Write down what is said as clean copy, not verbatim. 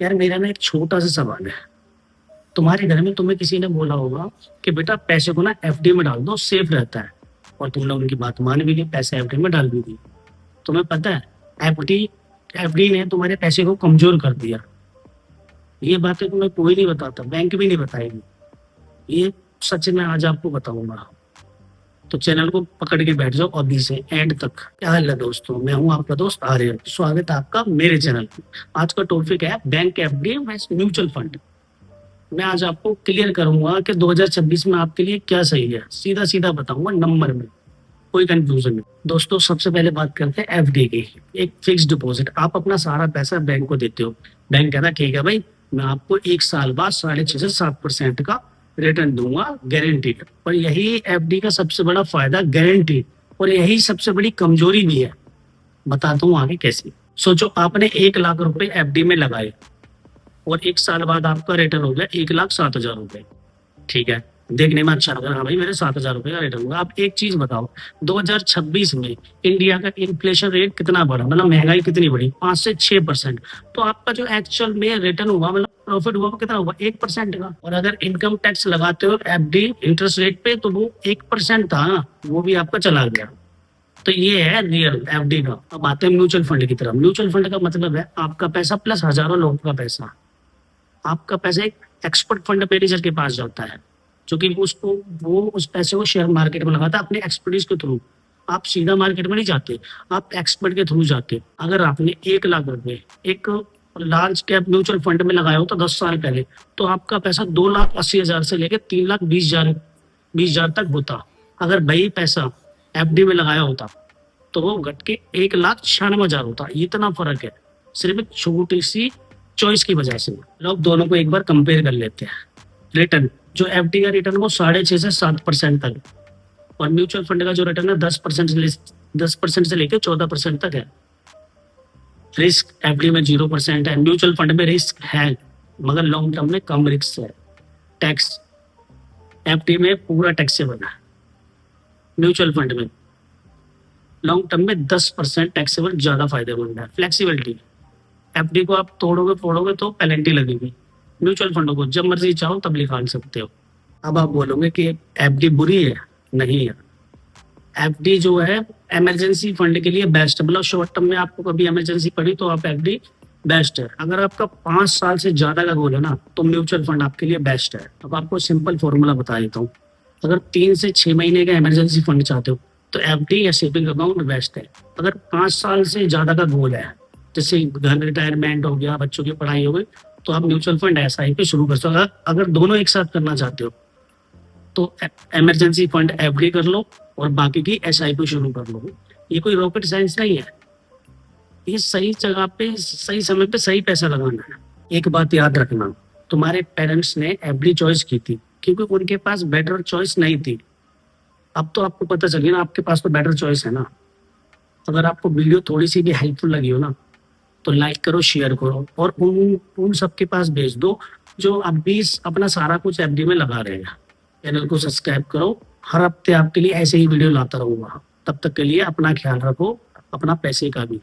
यार मेरा ना एक छोटा सा सवाल है। तुम्हारे घर में तुम्हें किसी ने बोला होगा कि बेटा पैसे को ना एफडी में डाल दो, सेफ रहता है। और तुमने उनकी बात मान भी ली, पैसे एफडी में डाल भी दी। तुम्हें पता है एफडी एफडी ने तुम्हारे पैसे को कमजोर कर दिया। ये बातें तुम्हें कोई नहीं बताता, बैंक भी नहीं बताएगी। ये सच में आज आपको बताऊंगा। तो चैनल को पकड़ के बैठ जाओ अभी से एंड तक। क्या हाल है दोस्तों, मैं हूं आपका दोस्त आर्यन। स्वागत है आपका मेरे चैनल पे। आज का टॉपिक है बैंक एफडी म्यूचुअल फंड। मैं आज आपको क्लियर करूंगा कि 2026 में आपके लिए क्या सही है। सीधा सीधा बताऊंगा नंबर में, कोई कंफ्यूजन नहीं। दोस्तों सबसे पहले बात करते हैं एफडी की। एक फिक्स डिपॉजिट, आप अपना सारा पैसा बैंक को देते हो। बैंक कहता ठीक है भाई, मैं आपको एक साल बाद 6.5 से 7% का रिटर्न दूंगा, गारंटीड। और यही एफडी का सबसे बड़ा फायदा, गारंटी। और यही सबसे बड़ी कमजोरी भी है। बताता हूँ आगे कैसे। सोचो आपने 1 लाख रुपए एफडी में लगाए और एक साल बाद आपका रिटर्न हो गया 1,07,000 रुपए। ठीक है, देखने में अच्छा लग रहा है, हाँ भाई मेरे 7,000 रुपए का रिटर्न होगा। आप एक चीज बताओ, 2026 में इंडिया का इन्फ्लेशन रेट कितना बढ़ा, मतलब महंगाई कितनी बढ़ी, 5 से 6%। तो आपका जो एक्चुअल में रिटर्न हुआ, मतलब प्रॉफिट हुआ, वो कितना हुआ, 1% का। और अगर इनकम टैक्स लगाते हो एफडी इंटरेस्ट रेट पे, तो वो 1% था, वो भी आपका चला गया। तो ये है रियल एफडी का। अब आते हैं म्यूचुअल फंड की तरफ। म्यूचुअल फंड का मतलब है आपका पैसा प्लस हजारों लोगों का पैसा। आपका पैसा एक एक्सपर्ट फंड मैनेजर के पास जाता है, जो कि वो उस पैसे को शेयर मार्केट में लगाता है अपने एक्सपर्टीज के थ्रू। आप सीधा मार्केट में नहीं जाते, आप एक्सपर्ट के थ्रू जाते। अगर आपने 1 लाख रुपए एक लार्ज कैप म्यूचुअल फंड में लगाया हो तो 10 साल पहले, तो आपका पैसा 2,80,000 से लेकर 3,20,000 तक होता। अगर वही पैसा एफडी में लगाया होता तो वो घट के 1,96,000 होता। इतना फर्क है सिर्फ एक छोटी सी चॉइस की वजह से। लोग दोनों को एक बार कंपेयर कर लेते हैं। रिटर्न, जो एफडी का रिटर्न वो 6.5 से 7% तक, और म्यूचुअल फंड का जो रिटर्न है 10% से लेकर 14% तक है। रिस्क एफडी में 0% है, म्यूचुअल फंड में रिस्क है मगर लॉन्ग टर्म में कम रिस्क है। टैक्स एफडी में पूरा टैक्सेबल है, म्यूचुअल फंड में लॉन्ग टर्म में 10% टैक्सेबल ज्यादा फायदेमंद है। फ्लेक्सिबिलिटी, एफडी को आप तोड़ोगे फोड़ोगे तो पेनल्टी लगेगी। म्यूचुअल फंडों को जब मर्जी चाहो तब निकाल सकते हो। अब आप बोलोगे कि एफडी बुरी है, नहीं है। एफडी जो है इमरजेंसी फंड के लिए बेस्ट है, मतलब शॉर्ट टर्म में आपको कभी इमरजेंसी पड़ी तो आप एफडी बेस्ट है। अगर आपका 5 साल से ज्यादा का गोल है ना, तो म्यूचुअल फंड आपके लिए बेस्ट है। अब आपको सिंपल फॉर्मूला बता देता हूँ। अगर 3 से 6 महीने का इमरजेंसी फंड चाहते हो तो एफडी या सेविंग अकाउंट बेस्ट है। अगर 5 साल से ज्यादा का गोल है, जैसे घर रिटायरमेंट हो गया, बच्चों की पढ़ाई हो गई, तो आप म्यूचुअल फंड एसआईपी शुरू कर सकते हो। अगर दोनों एक साथ करना चाहते हो तो इमरजेंसी फंड एफडी कर लो और बाकी की एसआईपी शुरू कर लो। ये कोई रॉकेट साइंस नहीं है, ये सही जगह पे सही समय पे सही पैसा लगाना है। एक बात याद रखना, तुम्हारे पेरेंट्स ने एफडी चॉइस की थी क्योंकि उनके पास बेटर चॉइस नहीं थी। अब तो आपको पता चल गया ना, आपके पास तो बेटर चॉइस है ना। अगर आपको वीडियो थोड़ी सी भी हेल्पफुल लगी हो ना, तो लाइक करो, शेयर करो और उन सबके पास भेज दो जो अभी अपना सारा कुछ एफडी में लगा रहे हैं। चैनल को सब्सक्राइब करो, हर हफ्ते आपके लिए ऐसे ही वीडियो लाता रहूंगा। तब तक के लिए अपना ख्याल रखो, अपना पैसे का भी।